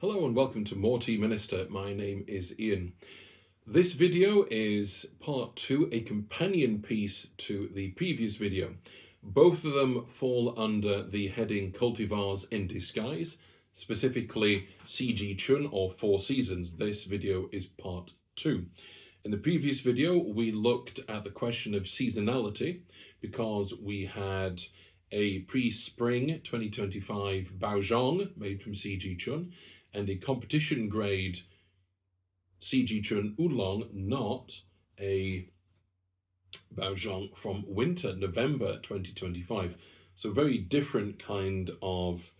Hello and welcome to More Tea Minister. My name is Ian. This video is part 2, a companion piece to the previous video. Both of them fall under the heading Cultivars in Disguise, specifically CG Chun or Four Seasons. This video is part 2. In the previous video, we looked at the question of seasonality because we had a pre-spring 2025 Baozhong made from CG Chun and a competition grade CG Chun Oolong, not a Baozhong from winter, November 2025. So very different kind of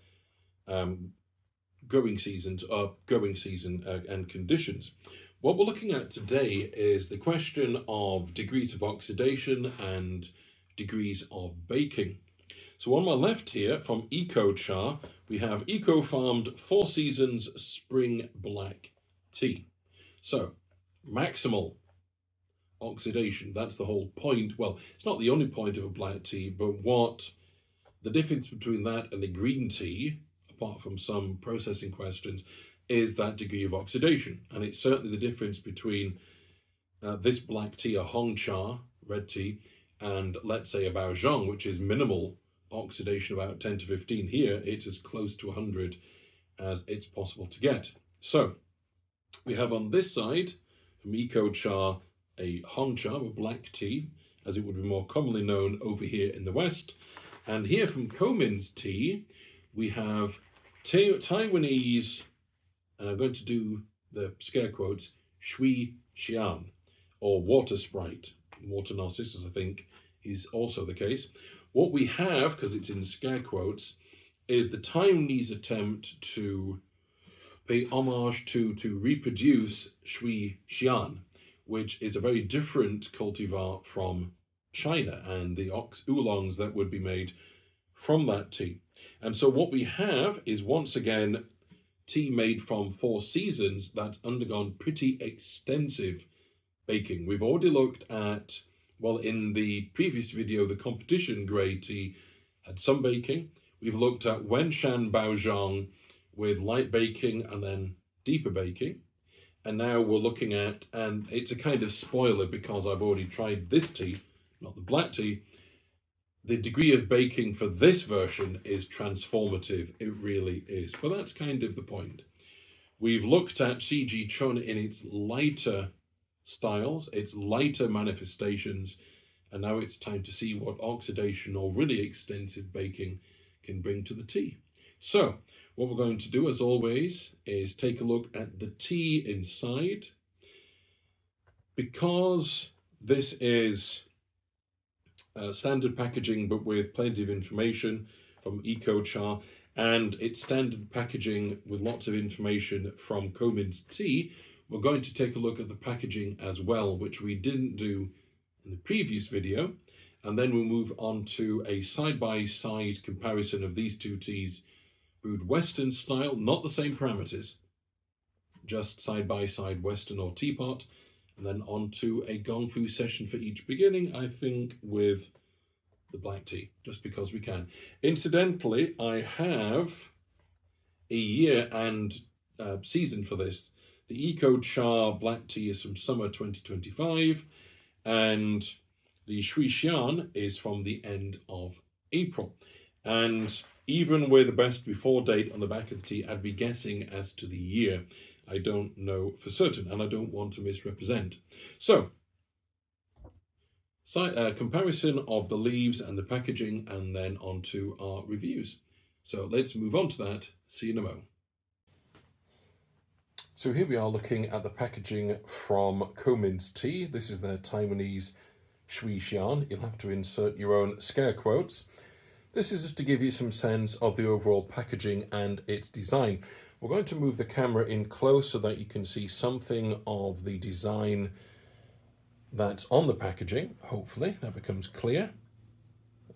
growing season and conditions. What we're looking at today is the question of degrees of oxidation and degrees of baking. So on my left here from EcoChar, we have eco-farmed Four Seasons Spring Black Tea. So maximal oxidation, that's the whole point. Well, it's not the only point of a black tea, but what the difference between that and the green tea, apart from some processing questions, is that degree of oxidation. And it's certainly the difference between this black tea, a Hongcha red tea, and let's say a Baozhong, which is minimal oxidation, about 10 to 15. Here it's as close to 100 as it's possible to get. So we have on this side from EcoChar a Hongcha, a black tea, as it would be more commonly known over here in the West. And here from Comins Tea, we have Taiwanese, and I'm going to do the scare quotes, Shui Xian, or water sprite. Water narcissus, I think, is also the case. What we have, because it's in scare quotes, is the Taiwanese attempt to pay homage to reproduce Shui Xian, which is a very different cultivar from China and the oolongs that would be made from that tea. And so what we have is, once again, tea made from Four Seasons that's undergone pretty extensive baking. We've already looked at, well, in the previous video, the competition grade tea had some baking. We've looked at Wenshan Baozhong with light baking and then deeper baking. And now we're looking at, and it's a kind of spoiler because I've already tried this tea, not the black tea, the degree of baking for this version is transformative. It really is. But that's kind of the point. We've looked at CG Chun in its lighter styles, its lighter manifestations, and now it's time to see what oxidation or really extensive baking can bring to the tea. So what we're going to do, as always, is take a look at the tea inside. Because this is standard packaging but with plenty of information from EcoChar, and it's standard packaging with lots of information from Comins Tea, we're going to take a look at the packaging as well, which we didn't do in the previous video. And then we'll move on to a side-by-side comparison of these two teas brewed Western style, not the same parameters, just side-by-side Western or Teapot, and then on to a Gongfu session for each, beginning, I think, with the black tea, just because we can. Incidentally, I have a year and season for this. The EcoChar black tea is from summer 2025, and the Shui Xian is from the end of April. And even with the best before date on the back of the tea, I'd be guessing as to the year. I don't know for certain, and I don't want to misrepresent. So, comparison of the leaves and the packaging, and then on to our reviews. So let's move on to that. See you in a moment. So here we are looking at the packaging from Comins Tea. This is their Taiwanese Shui Xian. You'll have to insert your own scare quotes. This is just to give you some sense of the overall packaging and its design. We're going to move the camera in close so that you can see something of the design that's on the packaging. Hopefully that becomes clear.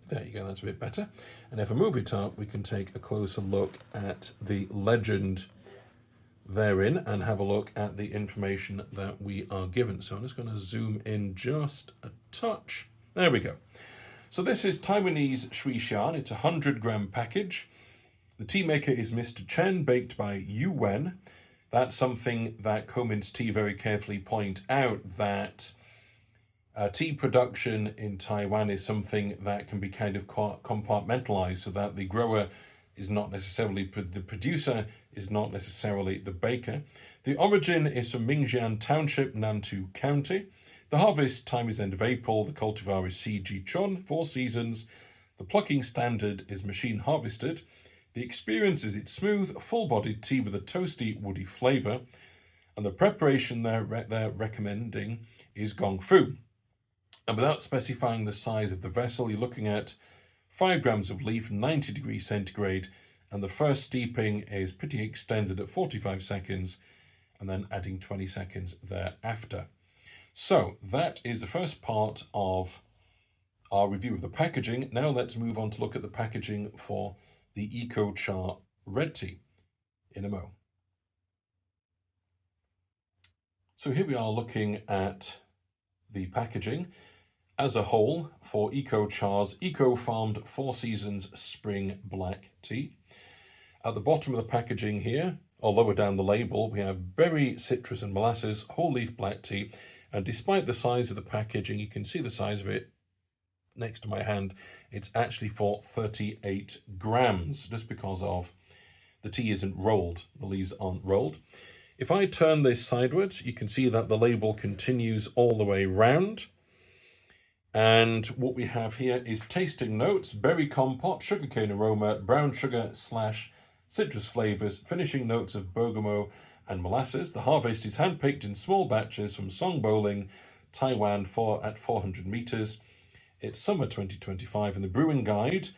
There you go, that's a bit better. And if I move it up, we can take a closer look at the legend therein and have a look at the information that we are given. So I'm just going to zoom in just a touch. There we go. So this is Taiwanese Shui Xian. It's a 100-gram package. The tea maker is Mr. Chen, baked by Yu Wen. That's something that Comins Tea very carefully point out, that tea production in Taiwan is something that can be kind of compartmentalized, so that the grower is not necessarily the producer, is not necessarily the baker. The origin is from Mingjian Township, Nantou County. The harvest time is end of April. The cultivar is CG Chun, 4 seasons. The plucking standard is machine harvested. The experience is it's smooth, full-bodied tea with a toasty, woody flavour. And the preparation they're recommending is Gongfu. And without specifying the size of the vessel, you're looking at 5 grams of leaf, 90 degrees centigrade. And the first steeping is pretty extended at 45 seconds, and then adding 20 seconds thereafter. So that is the first part of our review of the packaging. Now let's move on to look at the packaging for the Eco Cha red tea in a mo. So here we are looking at the packaging as a whole for Eco Cha's eco-farmed 4 seasons spring black tea. At the bottom of the packaging here, or lower down the label, we have berry, citrus and molasses, whole leaf black tea. And despite the size of the packaging, you can see the size of it next to my hand, it's actually for 38 grams, just because of the tea isn't rolled, the leaves aren't rolled. If I turn this sideways, you can see that the label continues all the way round. And what we have here is tasting notes: berry compote, sugarcane aroma, brown sugar / citrus flavours, finishing notes of bergamot and molasses. The harvest is hand-picked in small batches from Song Bowling, Taiwan, at 400 meters. It's summer 2025, and the brewing guide,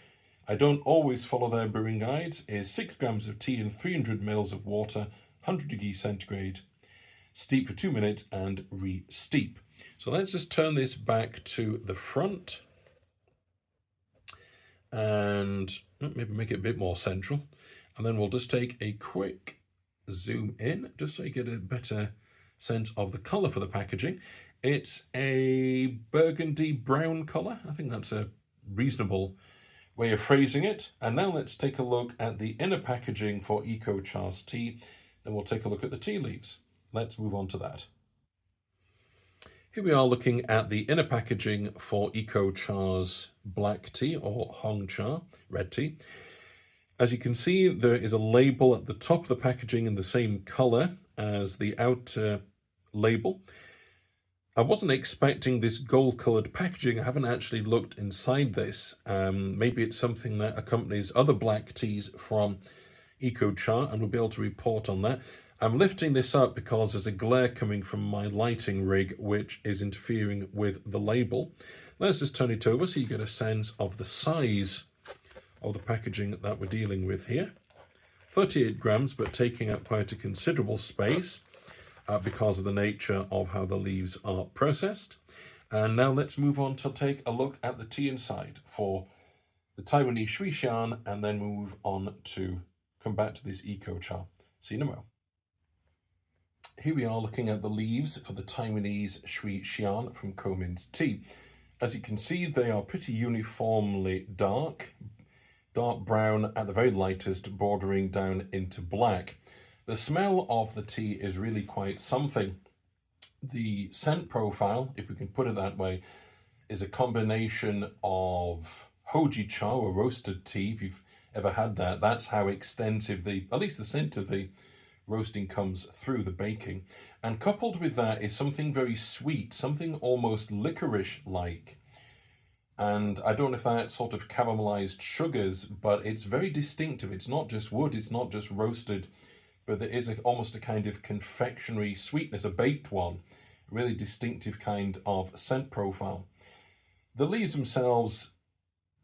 I don't always follow their brewing guides, is 6 grams of tea in 300 ml of water, 100 degrees centigrade, steep for 2 minutes and re-steep. So let's just turn this back to the front and maybe make it a bit more central. And then we'll just take a quick zoom in, just so you get a better sense of the colour for the packaging. It's a burgundy brown colour. I think that's a reasonable way of phrasing it. And now let's take a look at the inner packaging for Eco Cha's tea. Then we'll take a look at the tea leaves. Let's move on to that. Here we are looking at the inner packaging for Eco Cha's black tea, or Hong Cha red tea. As you can see, there is a label at the top of the packaging in the same colour as the outer label. I wasn't expecting this gold-coloured packaging. I haven't actually looked inside this. Maybe it's something that accompanies other black teas from Eco Cha, and we'll be able to report on that. I'm lifting this up because there's a glare coming from my lighting rig, which is interfering with the label. Let's just turn it over so you get a sense of the size of the packaging that we're dealing with here. 38 grams, but taking up quite a considerable space because of the nature of how the leaves are processed. And now let's move on to take a look at the tea inside for the Taiwanese Shui Xian, and then move on to come back to this Eco Cha. See you in a moment. Here we are looking at the leaves for the Taiwanese Shui Xian from Comins Tea. As you can see, they are pretty uniformly dark brown at the very lightest, bordering down into black. The smell of the tea is really quite something. The scent profile, if we can put it that way, is a combination of hoji cha, or roasted tea. If you've ever had that, that's how extensive at least the scent of the roasting comes through the baking. And coupled with that is something very sweet, something almost licorice-like. And I don't know if that's sort of caramelized sugars, but it's very distinctive. It's not just wood, it's not just roasted, but there is almost a kind of confectionery sweetness, a baked one, a really distinctive kind of scent profile. The leaves themselves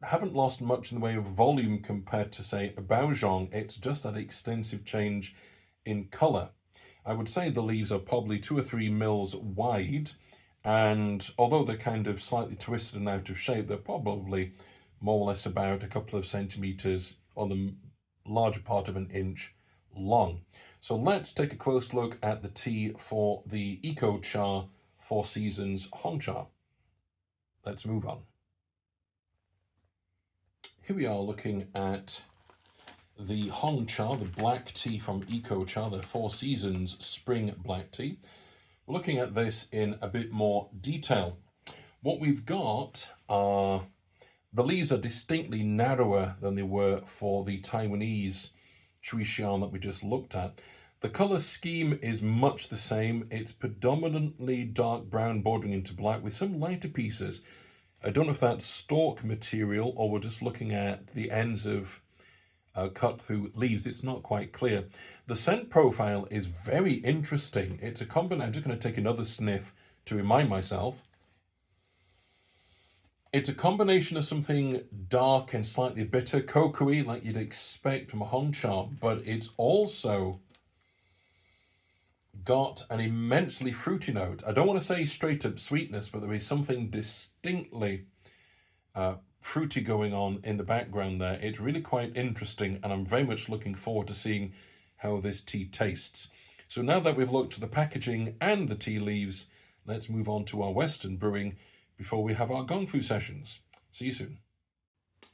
haven't lost much in the way of volume compared to, say, a baozhong. It's just that extensive change in colour. I would say the leaves are probably 2 or 3 mils wide, and although they're kind of slightly twisted and out of shape, they're probably more or less about a couple of centimetres on the larger part of an inch long. So let's take a close look at the tea for the Eco Cha 4 Seasons Hong Cha. Let's move on. Here we are looking at the Hong Cha, the black tea from Eco Cha, the Four Seasons Spring Black Tea. We're looking at this in a bit more detail. What we've got are, the leaves are distinctly narrower than they were for the Taiwanese Shui Xian that we just looked at. The colour scheme is much the same. It's predominantly dark brown bordering into black with some lighter pieces. I don't know if that's stalk material or we're just looking at the ends of cut through leaves. It's not quite clear. The scent profile is very interesting. It's a combination. I'm just going to take another sniff to remind myself. It's a combination of something dark and slightly bitter, cocoa-y, like you'd expect from a Hong Cha, but it's also got an immensely fruity note. I don't want to say straight up sweetness, but there is something distinctly fruity going on in the background there. It's really quite interesting, and I'm very much looking forward to seeing how this tea tastes. So now that we've looked at the packaging and the tea leaves, let's move on to our Western brewing before we have our Gongfu sessions. See you soon.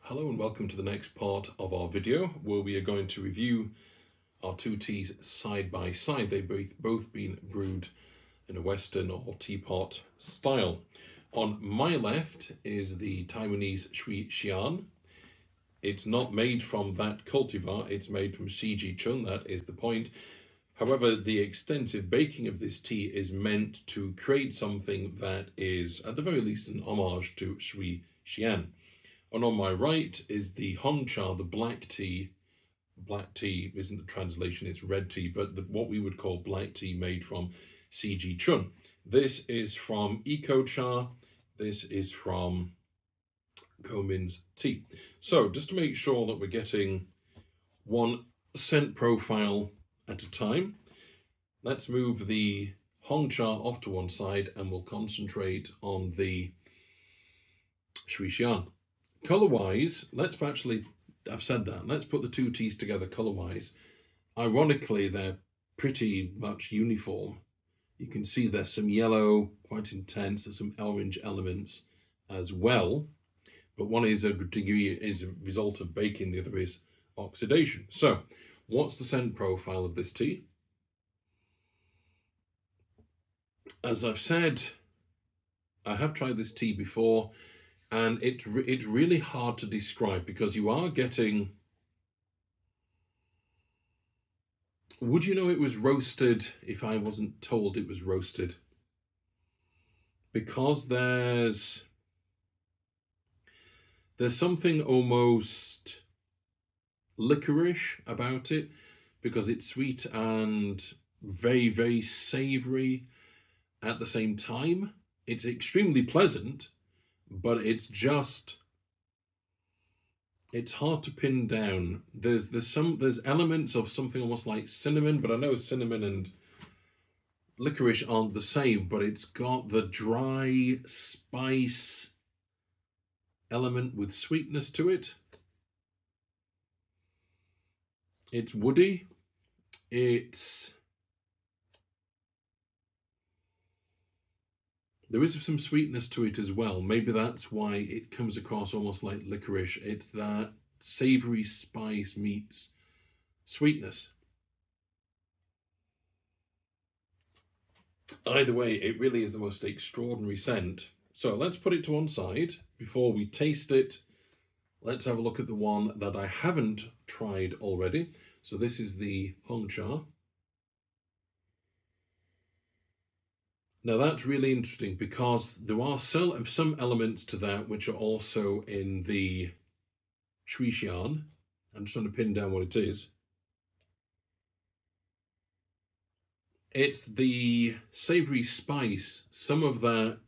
Hello and welcome to the next part of our video where we are going to review our two teas side by side. They've both been brewed in a Western or teapot style. On my left is the Taiwanese Shui Xian. It's not made from that cultivar, it's made from Chun, that is the point. However, the extensive baking of this tea is meant to create something that is, at the very least, an homage to Shui Xian. And on my right is the Hong Cha, the black tea. Black tea isn't the translation, it's red tea, but what we would call black tea made from Chun. This is from Eco Cha. This is from Comins Tea. So just to make sure that we're getting one scent profile at a time, let's move the Hong Cha off to one side and we'll concentrate on the Shui Xian. Colour-wise, let's put the two teas together colour-wise. Ironically, they're pretty much uniform. You can see there's some yellow, quite intense, there's some orange elements as well. But one is a result of baking, the other is oxidation. So, what's the scent profile of this tea? As I've said, I have tried this tea before, and it's really hard to describe because you are getting... Would you know it was roasted if I wasn't told it was roasted? Because there's something almost licorice about it, because it's sweet and very, very savoury at the same time. It's extremely pleasant, but it's hard to pin down. There's elements of something almost like cinnamon, but I know cinnamon and licorice aren't the same, but it's got the dry spice element with sweetness to it. It's woody. There is some sweetness to it as well. Maybe that's why it comes across almost like licorice. It's that savoury spice meets sweetness. Either way, it really is the most extraordinary scent. So let's put it to one side. Before we taste it, let's have a look at the one that I haven't tried already. So this is the Hong Cha. Now that's really interesting because there are some elements to that which are also in the Shui Xian. I'm just trying to pin down what it is. It's the savoury spice. Some of that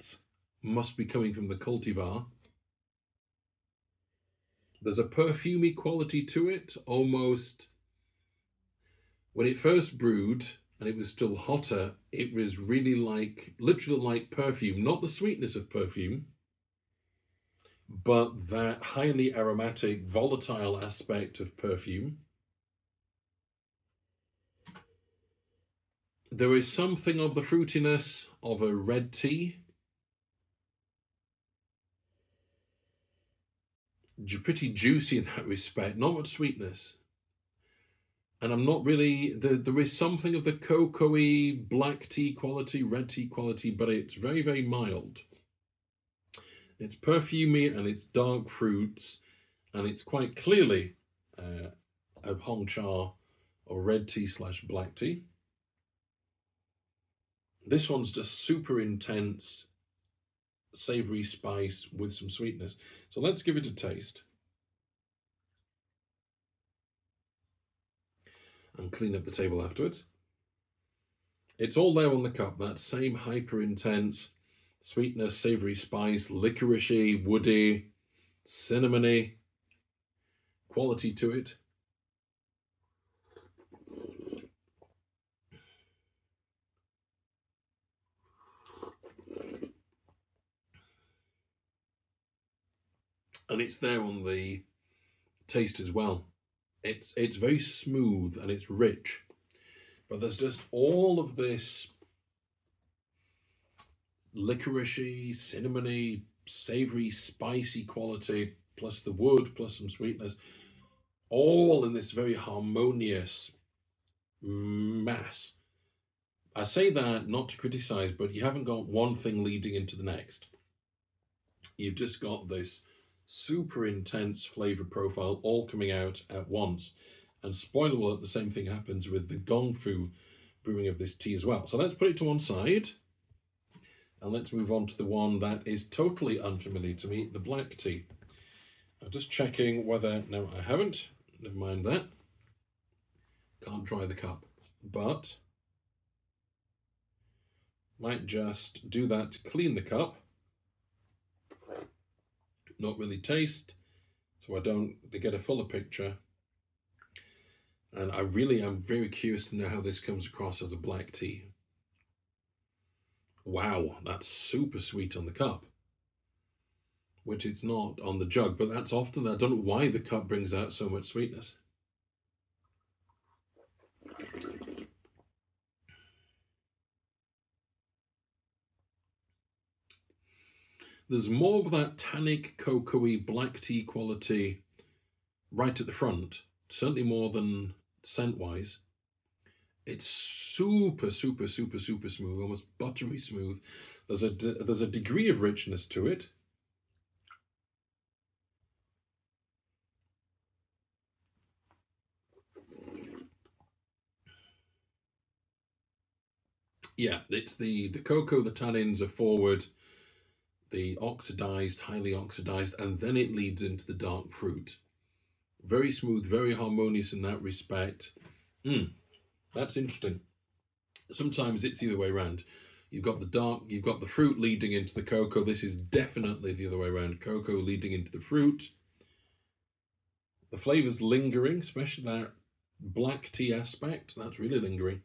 must be coming from the cultivar. There's a perfumey quality to it, almost. When it first brewed and it was still hotter, it was really literally like perfume, not the sweetness of perfume, but that highly aromatic, volatile aspect of perfume. There is something of the fruitiness of a red tea. Pretty juicy in that respect, not much sweetness. And I'm not really, there is something of the cocoa-y black tea quality, red tea quality, but it's very, very mild. It's perfumey and it's dark fruits, and it's quite clearly a Hong Cha or red tea / black tea. This one's just super intense, savory spice with some sweetness. So let's give it a taste. And clean up the table afterwards. It's all there on the cup, that same hyper intense sweetness, savory spice, licoricey, woody, cinnamony quality to it. And it's there on the taste as well. It's very smooth and it's rich, but there's just all of this licoricey, cinnamony, savory, spicy quality, plus the wood, plus some sweetness, all in this very harmonious mass. I say that not to criticize, but you haven't got one thing leading into the next. You've just got this super intense flavor profile all coming out at once. And spoiler alert, the same thing happens with the Gongfu brewing of this tea as well. So let's put it to one side. And let's move on to the one that is totally unfamiliar to me, the black tea. I'm just checking whether, no, I haven't. Never mind that. Can't dry the cup. But might just do that to clean the cup. Not really taste, so I don't get a fuller picture. And I really am very curious to know how this comes across as a black tea. Wow, that's super sweet on the cup, which it's not on the jug, but that's often, I don't know why the cup brings out so much sweetness. There's more of that tannic, cocoa-y, black tea quality right at the front, certainly more than scent-wise. It's super, super, super, super smooth, almost buttery smooth. There's a degree of richness to it. Yeah, it's the cocoa, the tannins are forward, the oxidized, highly oxidized, and then it leads into the dark fruit. Very smooth, very harmonious in that respect. That's interesting. Sometimes it's the other way around. You've got the fruit leading into the cocoa. This is definitely the other way around. Cocoa leading into the fruit. The flavor's lingering, especially that black tea aspect. That's really lingering.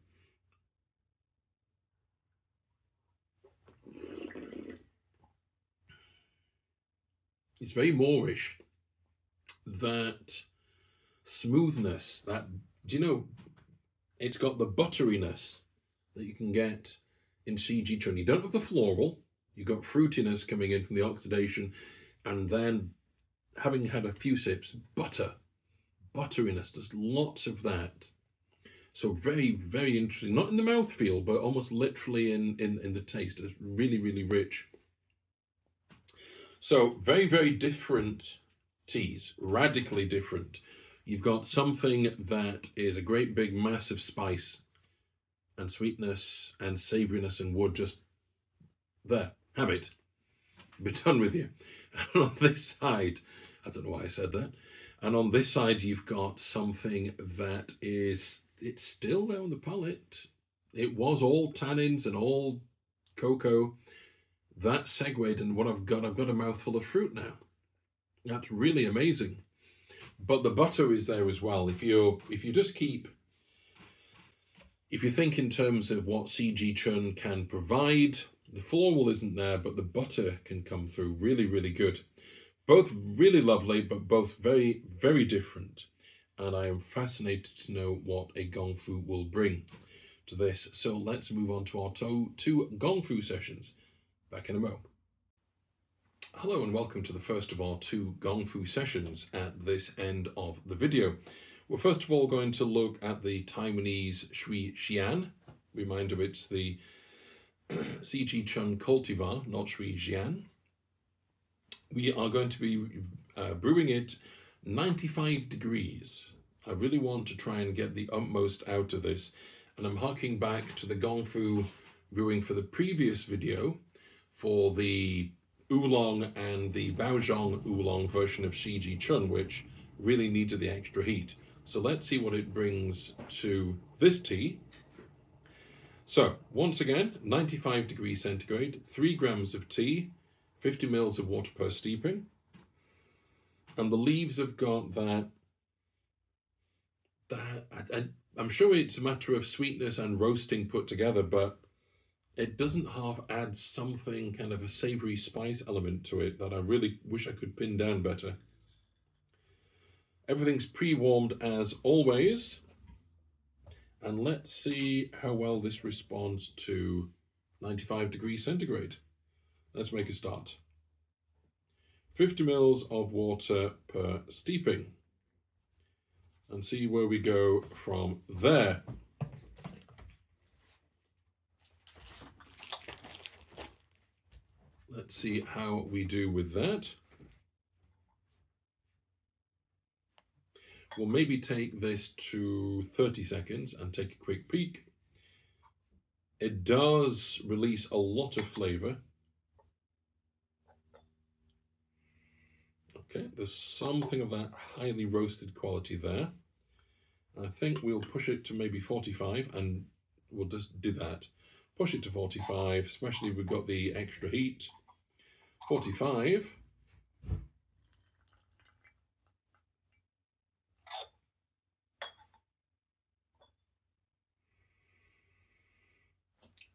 It's very Moorish. That smoothness, it's got the butteriness that you can get in CG Chun. You don't have the floral, you've got fruitiness coming in from the oxidation, and then having had a few sips, butteriness, there's lots of that. So very, very interesting, not in the mouthfeel, but almost literally in the taste. It's really, really rich. So very, very different teas, radically different. You've got something that is a great big massive spice and sweetness and savouriness and wood, just there, have it, be done with you. And on this side, I don't know why I said that, and on this side you've got something that it's still there on the palate. It was all tannins and all cocoa. That segued, and what I've got a mouthful of fruit now. That's really amazing. But the butter is there as well. If you think in terms of what CG Chun can provide, the floral isn't there, but the butter can come through really, really good. Both really lovely, but both very, very different. And I am fascinated to know what a Gongfu will bring to this. So let's move on to our two Gongfu sessions. Back in a mo. Hello and welcome to the first of our two Gongfu sessions at this end of the video. We're first of all going to look at the Taiwanese Shui Xian. Reminder, it's the CG Chun cultivar, not Shui Xian. We are going to be brewing it 95 degrees. I really want to try and get the utmost out of this, and I'm harking back to the Gongfu brewing for the previous video for the oolong and the baozhong oolong version of CG Chun, which really needed the extra heat. So let's see what it brings to this tea. So once again, 95 degrees centigrade, 3 grams of tea, 50 mils of water per steeping. And the leaves have got I'm sure it's a matter of sweetness and roasting put together, but it doesn't half add something, kind of a savory spice element to it that I really wish I could pin down better. Everything's pre-warmed as always. And let's see how well this responds to 95 degrees centigrade. Let's make a start. 50 mils of water per steeping. And see where we go from there. Let's see how we do with that. We'll maybe take this to 30 seconds and take a quick peek. It does release a lot of flavour. Okay, there's something of that highly roasted quality there. I think we'll push it to maybe 45, and we'll just do that. Push it to 45, especially if we've got the extra heat. 45.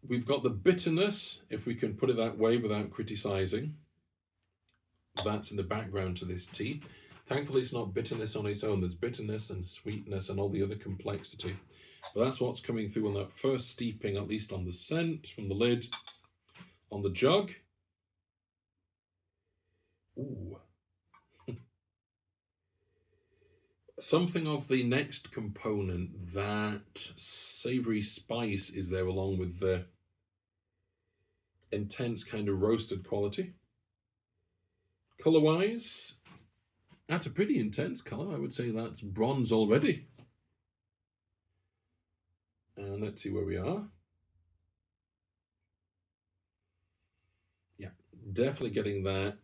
We've got the bitterness, if we can put it that way without criticising. That's in the background to this tea. Thankfully, it's not bitterness on its own. There's bitterness and sweetness and all the other complexity. But that's what's coming through on that first steeping, at least on the scent, from the lid, on the jug. Ooh. Something of the next component, that savoury spice is there along with the intense kind of roasted quality. Colour-wise, that's a pretty intense colour. I would say that's bronze already. And let's see where we are. Yeah, definitely getting that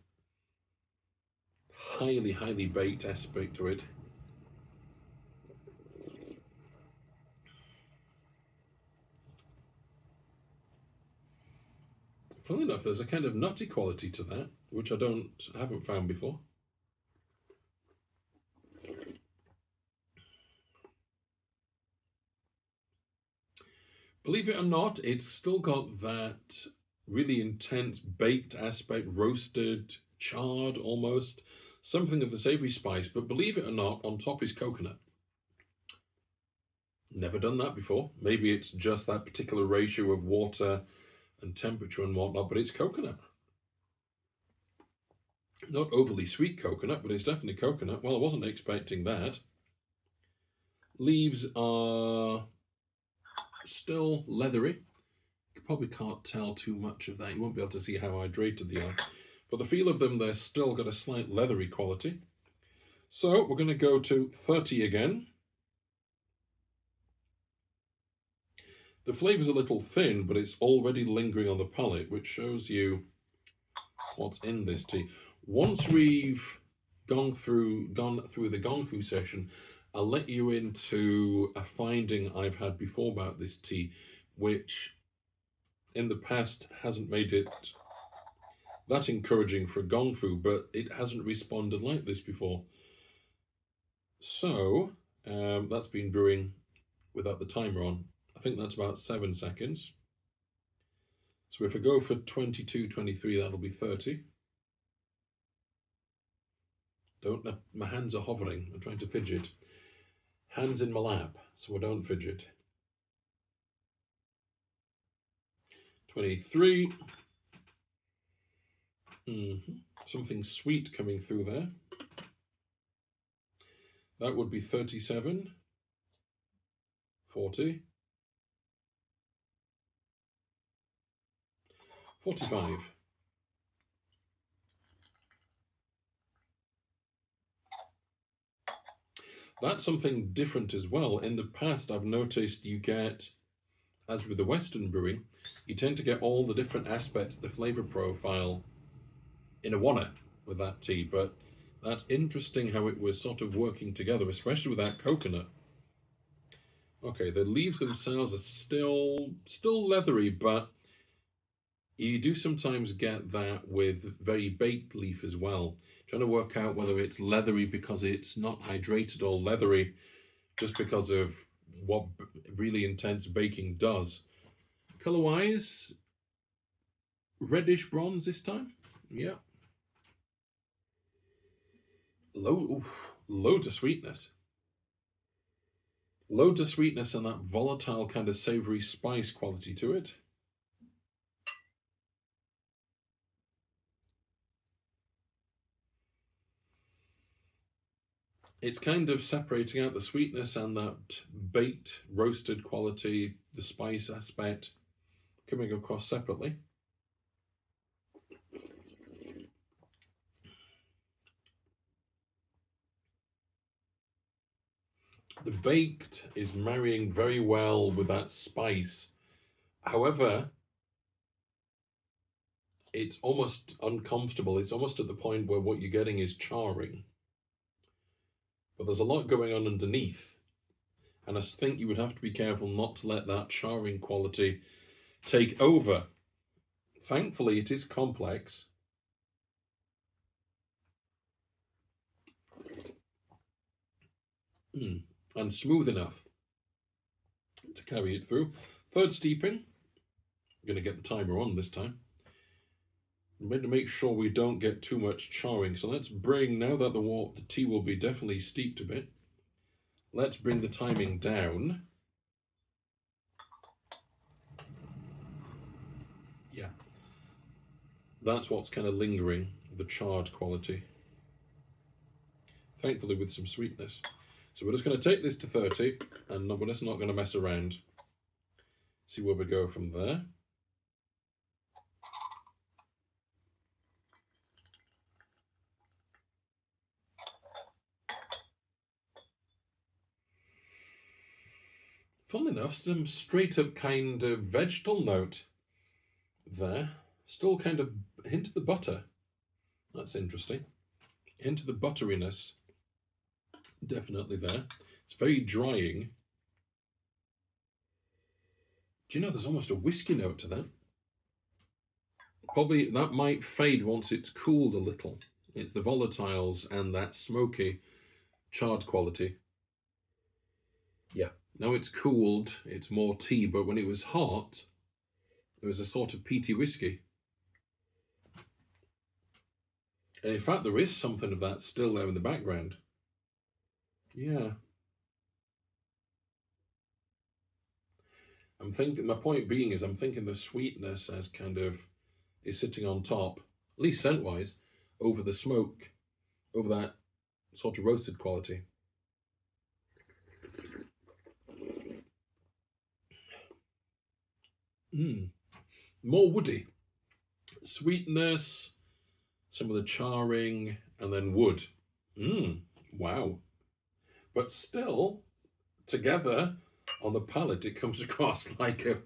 highly, highly baked aspect to it. Funnily enough, there's a kind of nutty quality to that, which I haven't found before. Believe it or not, it's still got that really intense baked aspect, roasted, charred almost, something of the savoury spice, but believe it or not, on top is coconut. Never done that before. Maybe it's just that particular ratio of water and temperature and whatnot, but it's coconut. Not overly sweet coconut, but it's definitely coconut. Well, I wasn't expecting that. Leaves are still leathery. You probably can't tell too much of that. You won't be able to see how hydrated they are. But the feel of them, they're still got a slight leathery quality. So we're going to go to 30 again. The flavour's a little thin, but it's already lingering on the palate, which shows you what's in this tea. Once we've gone through the Gongfu session, I'll let you into a finding I've had before about this tea, which in the past hasn't made it that encouraging for Gongfu, but it hasn't responded like this before. So that's been brewing without the timer on. I think that's about 7 seconds. So if I go for 22, 23, that'll be 30. My hands are hovering. I'm trying to fidget. Hands in my lap, so I don't fidget. 23. Something sweet coming through there. That would be 37, 40, 45. That's something different as well. In the past, I've noticed you get, as with the Western brewing, you tend to get all the different aspects of the flavor profile in a one with that tea, but that's interesting how it was sort of working together, especially with that coconut. Okay, the leaves themselves are still leathery, but you do sometimes get that with very baked leaf as well. Trying to work out whether it's leathery because it's not hydrated or leathery just because of what really intense baking does. Color-wise, reddish bronze this time. Yeah. Loads of sweetness. Loads of sweetness and that volatile kind of savory spice quality to it. It's kind of separating out the sweetness and that baked, roasted quality, the spice aspect coming across separately. The baked is marrying very well with that spice. However, it's almost uncomfortable. It's almost at the point where what you're getting is charring. But there's a lot going on underneath. And I think you would have to be careful not to let that charring quality take over. Thankfully, it is complex. And smooth enough to carry it through. Third steeping. I'm going to get the timer on this time. I'm going to make sure we don't get too much charring. So let's bring, now that the tea will be definitely steeped a bit, let's bring the timing down. Yeah. That's what's kind of lingering, the charred quality. Thankfully with some sweetness. So we're just going to take this to 30 and we're just not going to mess around. See where we go from there. Funnily enough, some straight up kind of vegetal note there. Still kind of hint of the butter. That's interesting. Hint of the butteriness. Definitely there. It's very drying. Do you know there's almost a whiskey note to that? Probably that might fade once it's cooled a little. It's the volatiles and that smoky, charred quality. Yeah, now it's cooled, it's more tea, but when it was hot, there was a sort of peaty whiskey. And in fact, there is something of that still there in the background. Yeah. I'm thinking, my point being is I'm thinking the sweetness as kind of is sitting on top, at least scent-wise, over the smoke, over that sort of roasted quality. More woody. Sweetness, some of the charring, and then wood. Wow. But still, together on the palate, it comes across like a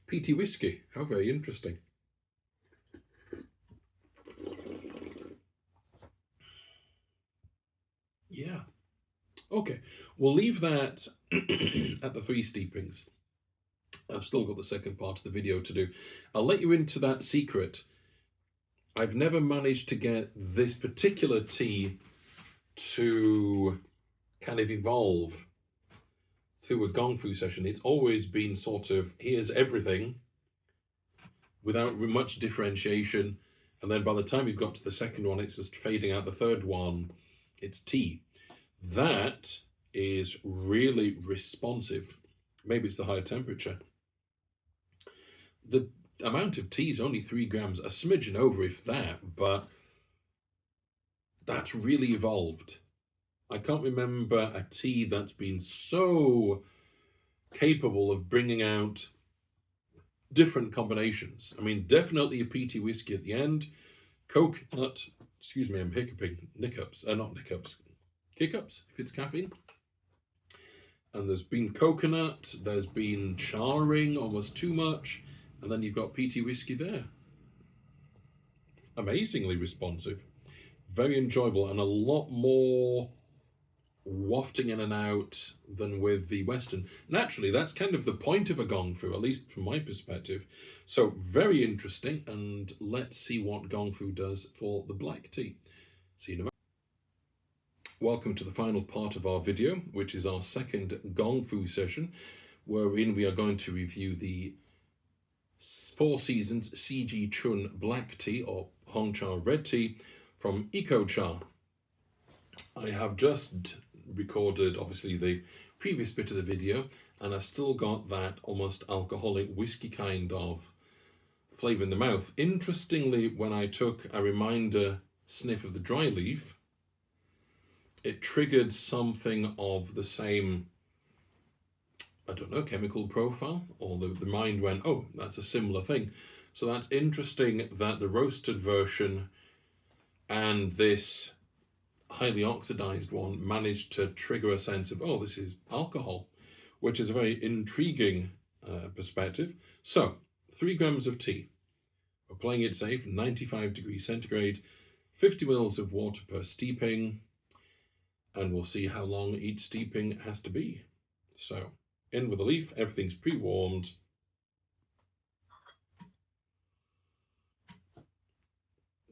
peaty whiskey. How very interesting. Yeah. Okay, we'll leave that at the 3 steepings. I've still got the second part of the video to do. I'll let you into that secret. I've never managed to get this particular tea to kind of evolve through a Gongfu session. It's always been sort of, here's everything without much differentiation. And then by the time you've got to the second one, it's just fading out. The third one, it's tea. That is really responsive. Maybe it's the higher temperature. The amount of tea is only 3 grams, a smidgen over if that, but that's really evolved. I can't remember a tea that's been so capable of bringing out different combinations. I mean, definitely a peaty whiskey at the end. Coconut, excuse me, I'm hiccuping. Not hiccups. Hiccups, if it's caffeine. And there's been coconut, there's been charring, almost too much, and then you've got peaty whiskey there. Amazingly responsive, very enjoyable, and a lot more wafting in and out than with the Western. Naturally, that's kind of the point of a Gongfu, at least from my perspective. So very interesting, and let's see what Gongfu does for the black tea. See you in a moment. Welcome to the final part of our video, which is our second Gongfu session, wherein we are going to review the Four Seasons CG Chun black tea or Hongcha red tea from EcoCha. I have just recorded obviously the previous bit of the video, and I've still got that almost alcoholic whiskey kind of flavour in the mouth. Interestingly, when I took a reminder sniff of the dry leaf, it triggered something of the same, I don't know, chemical profile, or the mind went, oh, that's a similar thing. So that's interesting that the roasted version and this highly oxidized one managed to trigger a sense of, oh, this is alcohol, which is a very intriguing perspective. So 3 grams of tea, we're playing it safe, 95 degrees centigrade, 50 mils of water per steeping, and we'll see how long each steeping has to be. So in with the leaf, everything's pre-warmed.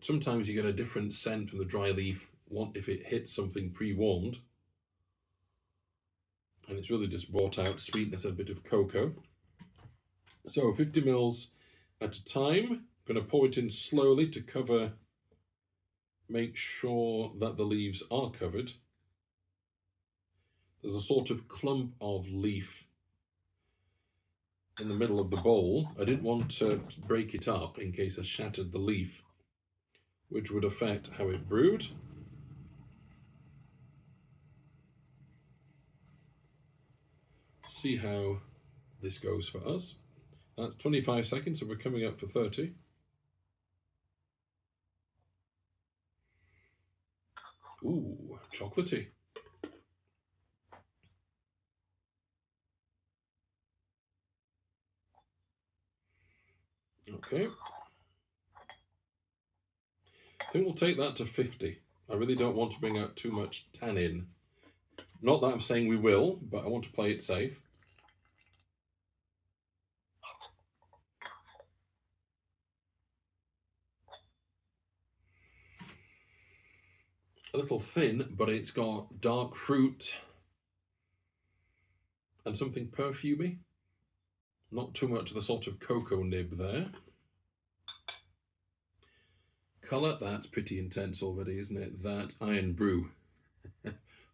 Sometimes you get a different scent from the dry leaf if it hits something pre-warmed, and it's really just brought out sweetness and a bit of cocoa. So 50 mils at a time. I'm going to pour it in slowly to cover, make sure that the leaves are covered. There's a sort of clump of leaf in the middle of the bowl. I didn't want to break it up in case I shattered the leaf, which would affect how it brewed. See how this goes for us. That's 25 seconds, so we're coming up for 30. Ooh, chocolatey. Okay. I think we'll take that to 50. I really don't want to bring out too much tannin. Not that I'm saying we will, but I want to play it safe. A little thin, but it's got dark fruit and something perfumey. Not too much of the sort of cocoa nib there. Colour, that's pretty intense already, isn't it? That iron brew.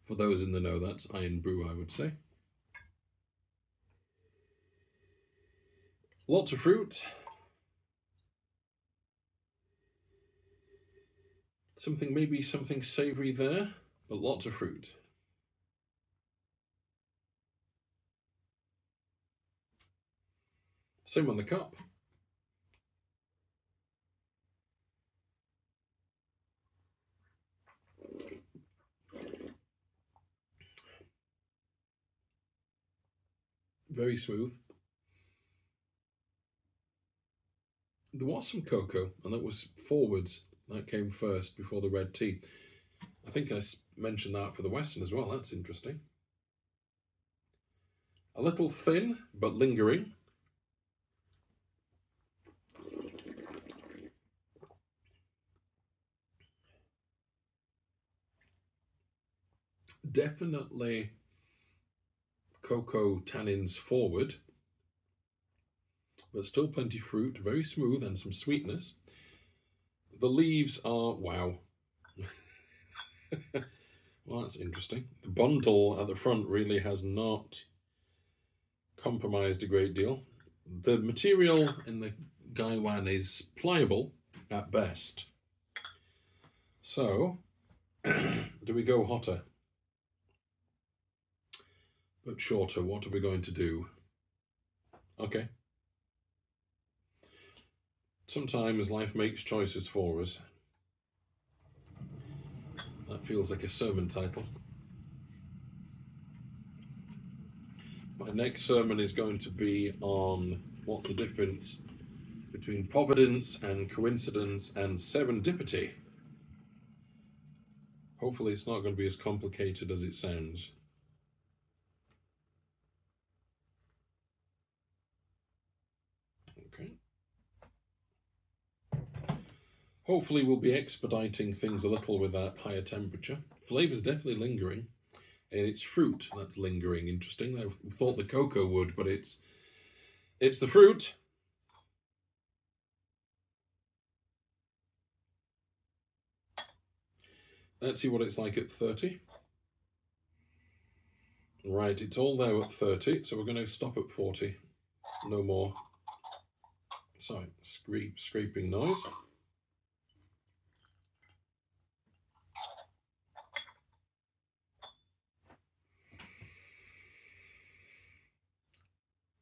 For those in the know, that's iron brew, I would say. Lots of fruit. Maybe something savoury there, but lots of fruit. Same on the cup. Very smooth. There was some cocoa, and that was forwards. That came first before the red tea. I think I mentioned that for the Western as well. That's interesting. A little thin, but lingering. Definitely cocoa tannins forward, but still plenty fruit, very smooth, and some sweetness. The leaves are, wow. Well, that's interesting. The bundle at the front really has not compromised a great deal. The material in the Gaiwan is pliable at best. So, do we go hotter? but shorter. What are we going to do? Okay. Sometimes life makes choices for us. That feels like a sermon title. My next sermon is going to be on what's the difference between providence and coincidence and serendipity. Hopefully it's not going to be as complicated as it sounds. Okay. Hopefully we'll be expediting things a little with that higher temperature. Flavor's definitely lingering. And it's fruit that's lingering. Interesting. I thought the cocoa would, but it's the fruit. Let's see what it's like at 30. Right, it's all there at 30, so we're going to stop at 40. No more. Sorry, scraping noise.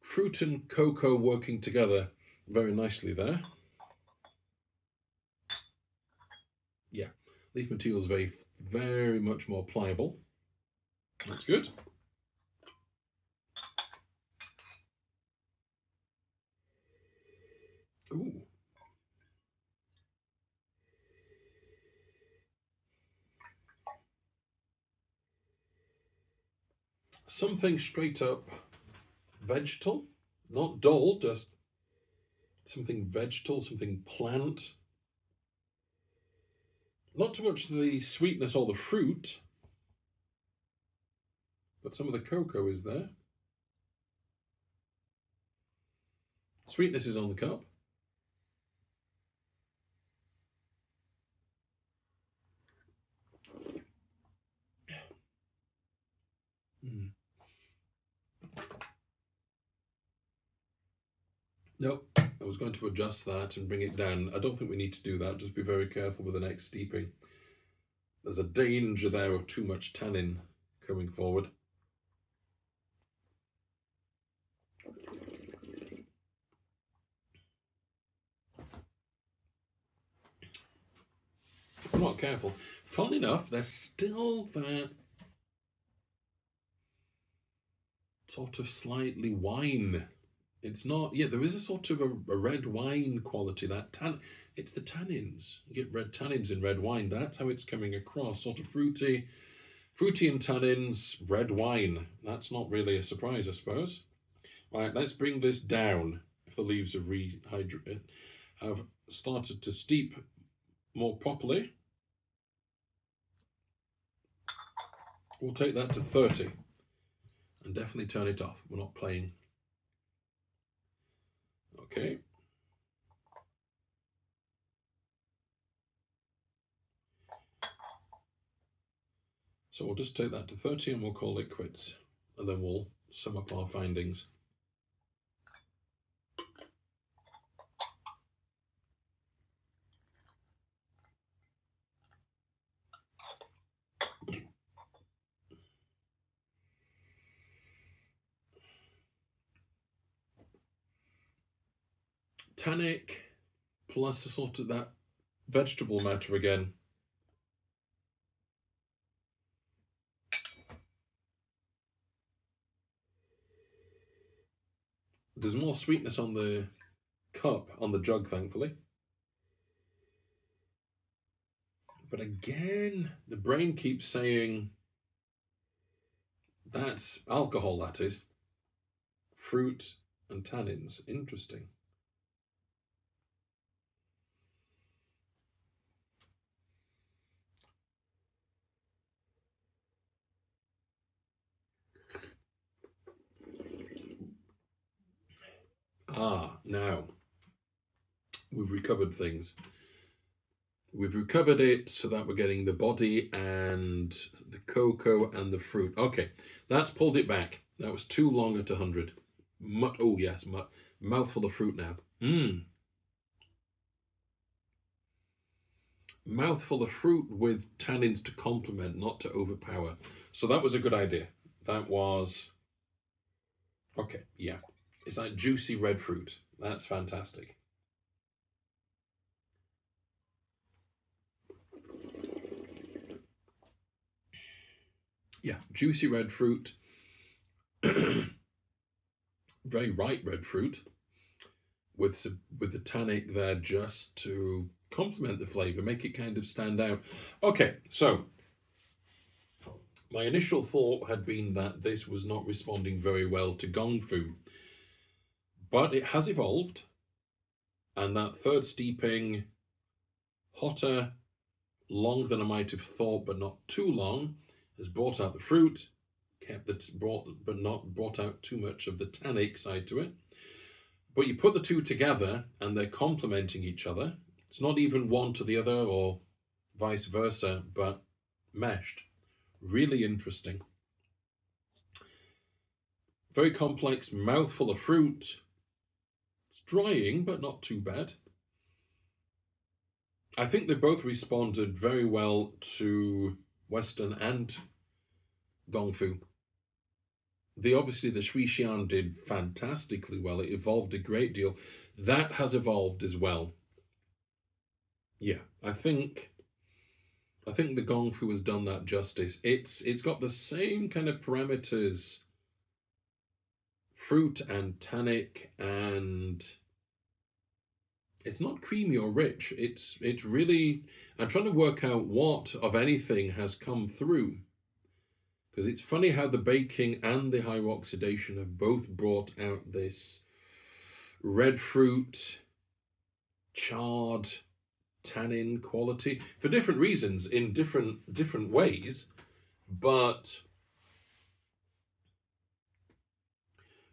Fruit and cocoa working together very nicely there. Yeah, leaf material is very much more pliable. That's good. Ooh. Something straight up vegetal, not dull, just something vegetal, something plant. Not too much the sweetness or the fruit, but some of the cocoa is there. Sweetness is on the cup. Nope, I was going to adjust that and bring it down. I don't think we need to do that. Just be very careful with the next steeping. There's a danger there of too much tannin coming forward. I'm not careful. Funnily enough, there's still that sort of slightly wine. It's not, yeah, there is a sort of a red wine quality. It's the tannins. You get red tannins in red wine. That's how it's coming across. Sort of fruity and tannins, red wine. That's not really a surprise, I suppose. Right, let's bring this down. If the leaves have started to steep more properly, we'll take that to 30 and definitely turn it off. We're not playing. Okay. So we'll just take that to 30 and we'll call it quits. And then we'll sum up our findings. Tannic plus a sort of that vegetable matter again. There's more sweetness on the cup, on the jug, thankfully. But again, the brain keeps saying that's alcohol, that is. Fruit and tannins. Interesting. Now we've recovered things. We've recovered it so that we're getting the body and the cocoa and the fruit. Okay, that's pulled it back. That was too long at 100. Oh yes, mouthful of fruit now. Mouthful of fruit with tannins to complement, not to overpower. So that was a good idea. That was Okay, yeah. It's like juicy red fruit. That's fantastic. Yeah, juicy red fruit. Very ripe red fruit with the tannic there just to complement the flavour, make it kind of stand out. Okay, so my initial thought had been that this was not responding very well to Gongfu, but it has evolved, and that third steeping, hotter, longer than I might have thought, but not too long, has brought out the fruit, but not brought out too much of the tannic side to it. But you put the two together, and they're complementing each other. It's not even one to the other or vice versa, but meshed. Really interesting. Very complex, mouthful of fruit. It's drying, but not too bad. I think they both responded very well to Western and Gongfu. The Shui Xian did fantastically well. It evolved a great deal. That has evolved as well. Yeah, I think the Gongfu has done that justice. It's got the same kind of parameters, fruit and tannic, and it's not creamy or rich. It's really, I'm trying to work out what of anything has come through, because it's funny how the baking and the higher oxidation have both brought out this red fruit, charred tannin quality for different reasons in different ways, but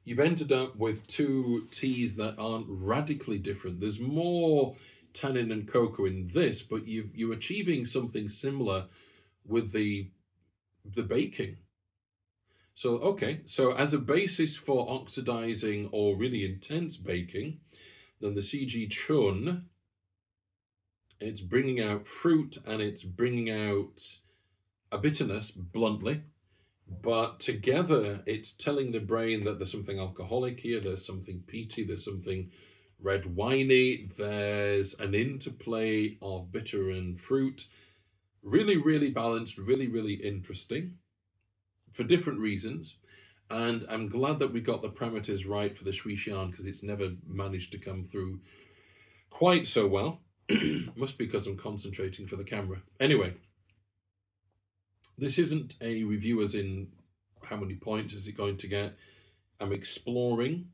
you've ended up with two teas that aren't radically different. There's more tannin and cocoa in this, but you're achieving something similar with the baking. So okay, so as a basis for oxidizing or really intense baking, then the CG Chun, it's bringing out fruit and it's bringing out a bitterness bluntly, but together it's telling the brain that there's something alcoholic here, there's something peaty, there's something red winey, there's an interplay of bitter and fruit. Really, really balanced, really, really interesting for different reasons. And I'm glad that we got the parameters right for the Shui Xian, because it's never managed to come through quite so well. Must be because I'm concentrating for the camera. Anyway, this isn't a review as in how many points is it going to get. I'm exploring,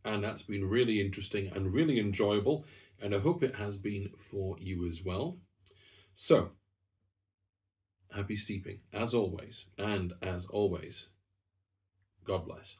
and that's been really interesting and really enjoyable, and I hope it has been for you as well. So, happy steeping, as always, and as always, God bless.